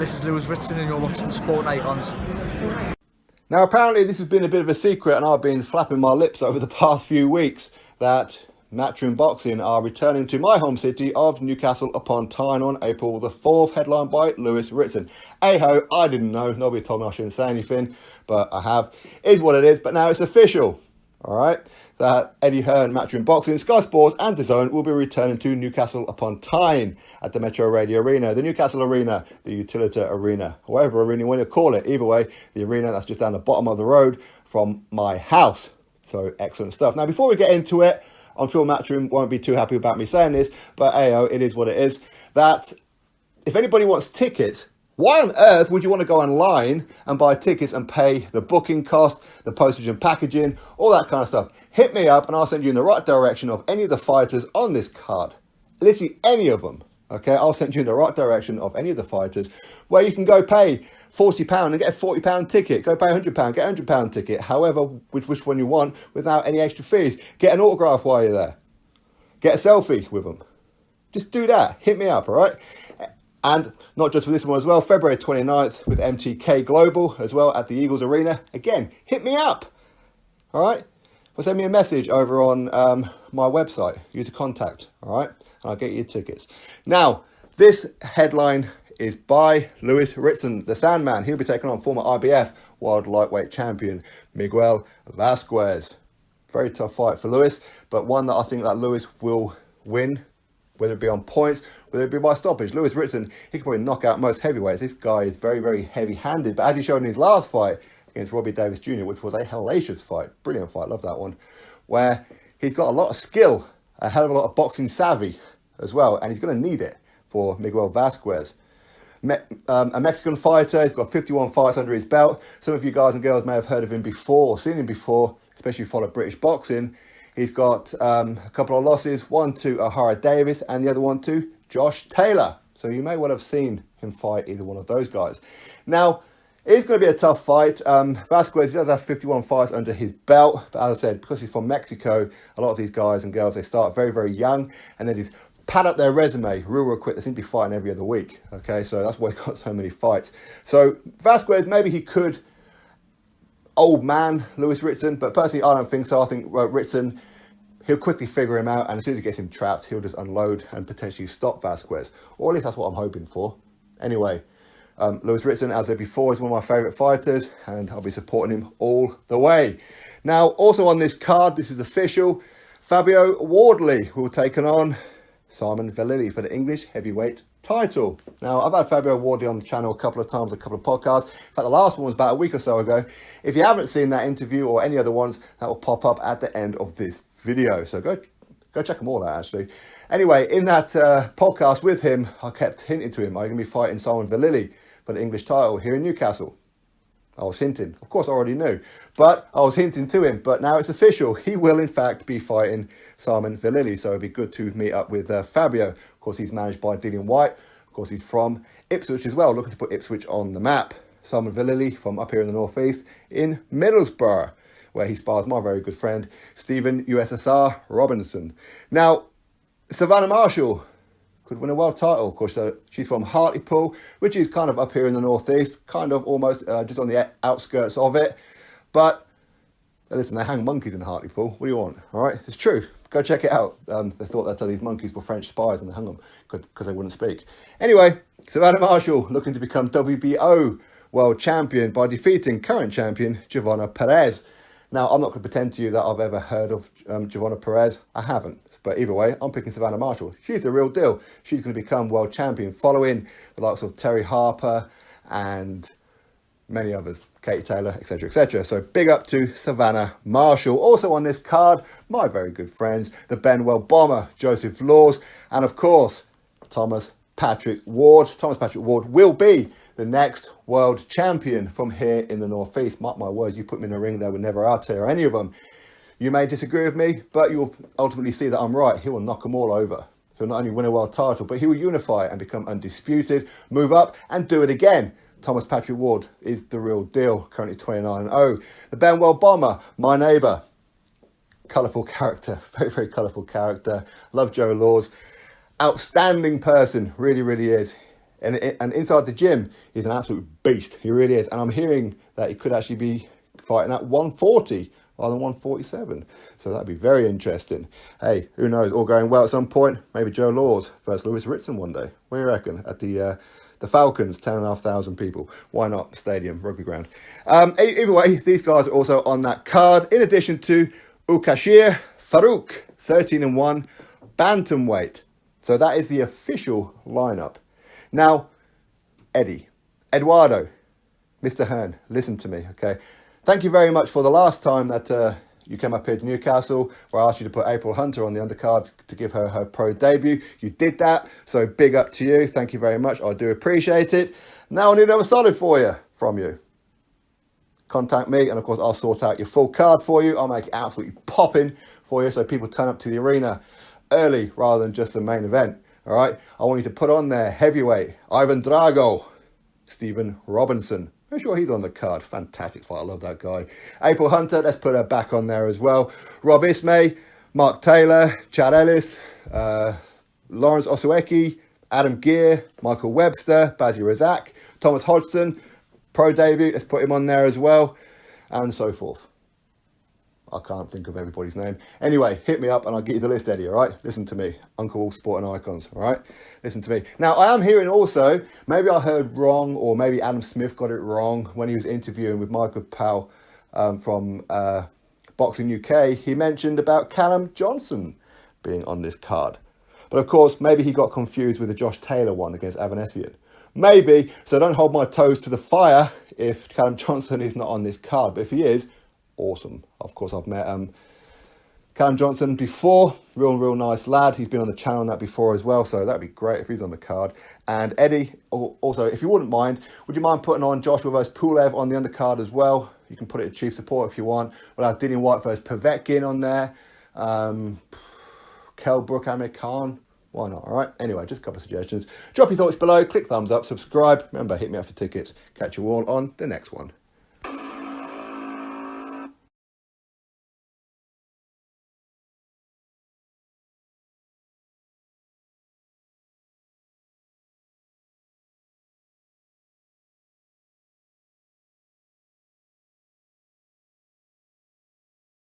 This is Lewis Ritson and you're watching Sport Icons. Now apparently this has been a bit of a secret and I've been flapping my lips over the past few weeks that Mtchroom Boxing are returning to my home city of Newcastle upon Tyne on April the 4th, headlined by Lewis Ritson. Hey-ho, I didn't know, nobody told me I shouldn't say anything, but I have. Is what it is, but now it's official, alright, that Hearn and Mtchroom Boxing, Sky Sports and DAZN will be returning to Newcastle upon Tyne at the Metro Radio Arena, the Newcastle Arena, the Utilita Arena, whatever arena you want to call it. Either way, the arena that's just down the bottom of the road from my house. So excellent stuff. Now before we get into it, I'm sure Mtchroom won't be too happy about me saying this, but ayo, it is what it is. That if anybody wants tickets, why on earth would you want to go online and buy tickets and pay the booking cost, the postage and packaging, all that kind of stuff? Hit me up and I'll send you in the right direction of any of the fighters on this card. Literally any of them. Okay, I'll send you in the right direction of any of the fighters where you can go pay £40 and get a £40 ticket. Go pay £100, get a £100 ticket. However, which one you want without any extra fees. Get an autograph while you're there. Get a selfie with them. Just do that. Hit me up, all right? And not just for this one as well, February 29th with MTK Global as well at the Eagles Arena. Again, hit me up, all right? Or send me a message over on my website. Use a contact, all right? And I'll get you your tickets. Now, this headline is by Lewis Ritson, the Sandman. He'll be taking on former IBF World Lightweight Champion Miguel Vazquez. Very tough fight for Lewis, but one that I think that Lewis will win, whether it be on points, whether it be by stoppage. Lewis Ritson, he can probably knock out most heavyweights. This guy is very, very heavy-handed, but as he showed in his last fight against Robbie Davis Jr., which was a hellacious fight, brilliant fight, love that one, where he's got a lot of skill, a hell of a lot of boxing savvy as well, and he's going to need it for Miguel Vazquez. A Mexican fighter, he's got 51 fights under his belt. Some of you guys and girls may have heard of him before, or seen him before, especially if you follow British boxing. He's got a couple of losses, one to O'Hara Davis and the other one to Josh Taylor. So you may well have seen him fight either one of those guys. Now, it's going to be a tough fight. Vazquez does have 51 fights under his belt, but as I said, because he's from Mexico, a lot of these guys and girls, they start very, very young, and then he's pad up their resume real quick. They seem to be fighting every other week. Okay, so that's why he's got so many fights. So Vazquez, maybe he could old man Lewis Ritson, but personally I don't think so. I think Ritson, he'll quickly figure him out, and as soon as he gets him trapped, he'll just unload and potentially stop Vazquez. Or at least that's what I'm hoping for. Anyway, Lewis Ritson, as I said before, is one of my favourite fighters, and I'll be supporting him all the way. Now, also on this card, this is official, Fabio Wardley will take on Simon Vallily for the English heavyweight title. Now, I've had Fabio Wardley on the channel a couple of times, a couple of podcasts. In fact, the last one was about a week or so ago. If you haven't seen that interview or any other ones, that will pop up at the end of this video. So go check them all out, actually. Anyway, in that podcast with him, I kept hinting to him, I'm going to be fighting Simon Vallily for the English title here in Newcastle. I was hinting. Of course, I already knew, but I was hinting to him. But now it's official. He will, in fact, be fighting Simon Vallily. So it'd be good to meet up with Fabio. Of course, he's managed by Dillian White. Of course, he's from Ipswich as well, looking to put Ipswich on the map. Simon Vallily from up here in the northeast in Middlesbrough, where he spars my very good friend, Stephen USSR Robinson. Now, Savannah Marshall could win a world title. Of course, she's from Hartlepool, which is kind of up here in the northeast, kind of almost just on the outskirts of it. But listen, they hang monkeys in Hartlepool. What do you want? All right, it's true. Go check it out. They thought that these monkeys were French spies and they hung them because they wouldn't speak. Anyway, Savannah Marshall looking to become WBO world champion by defeating current champion Giovanna Perez. Now, I'm not going to pretend to you that I've ever heard of Giovanna Perez. I haven't. But either way, I'm picking Savannah Marshall. She's the real deal. She's going to become world champion following the likes of Terry Harper and many others, Katie Taylor, etc., etc. So big up to Savannah Marshall. Also on this card, my very good friends, the Benwell Bomber, Joseph Laws, and of course, Thomas Patrick Ward. Thomas Patrick Ward will be the next world champion from here in the northeast. Mark my words, you put me in the ring, they would never out-tear any of them. You may disagree with me, but you'll ultimately see that I'm right. He will knock them all over. He'll not only win a world title, but he will unify and become undisputed, move up and do it again. Thomas Patrick Ward is the real deal, currently 29-0. The Benwell Bomber, my neighbour. Colourful character, very, very colourful character. Love Joe Laws. Outstanding person, really, really is. And inside the gym, he's an absolute beast. He really is. And I'm hearing that he could actually be fighting at 140 rather than 147. So that'd be very interesting. Hey, who knows? All going well at some point. Maybe Joe Laws versus Lewis Ritson one day. What do you reckon? At the Falcons, 10,500 people. Why not? Stadium, rugby ground. Either way, these guys are also on that card. In addition to Ukashir Farouk, 13-1, bantamweight. So that is the official lineup. Now, Eduardo, Mr. Hearn, listen to me, okay? Thank you very much for the last time that you came up here to Newcastle, where I asked you to put April Hunter on the undercard to give her her pro debut. You did that, so big up to you. Thank you very much. I do appreciate it. Now I need another solid from you. Contact me, and of course I'll sort out your full card for you. I'll make it absolutely popping for you, so people turn up to the arena early rather than just the main event. All right, I want you to put on there heavyweight Ivan Drago, Stephen Robinson. I'm sure he's on the card. Fantastic fight. I love that guy. April Hunter, let's put her back on there as well. Rob Ismay, Mark Taylor, Chad Ellis, Lawrence Osueki, Adam Gear, Michael Webster, Bazzy Razak, Thomas Hodgson, pro debut. Let's put him on there as well, and so forth. I can't think of everybody's name. Anyway, hit me up and I'll get you the list, Eddie, all right? Listen to me. Uncle Sport and Icons, all right? Listen to me. Now, I am hearing also, maybe I heard wrong, or maybe Adam Smith got it wrong when he was interviewing with Michael Powell from Boxing UK. He mentioned about Callum Johnson being on this card. But of course, maybe he got confused with the Josh Taylor one against Avanesian. Maybe, so don't hold my toes to the fire if Callum Johnson is not on this card. But if he is, awesome. Of course, I've met Callum Johnson before. Real nice lad. He's been on the channel on that before as well, so that'd be great if he's on the card. And Eddie, also, if you wouldn't mind, would you mind putting on Joshua versus Pulev on the undercard as well? You can put it at chief support if you want. We'll have Dillian White versus Povetkin on there. Kell Brook, Amir Khan. Why not? All right. Anyway, just a couple of suggestions. Drop your thoughts below. Click thumbs up. Subscribe. Remember, hit me up for tickets. Catch you all on the next one.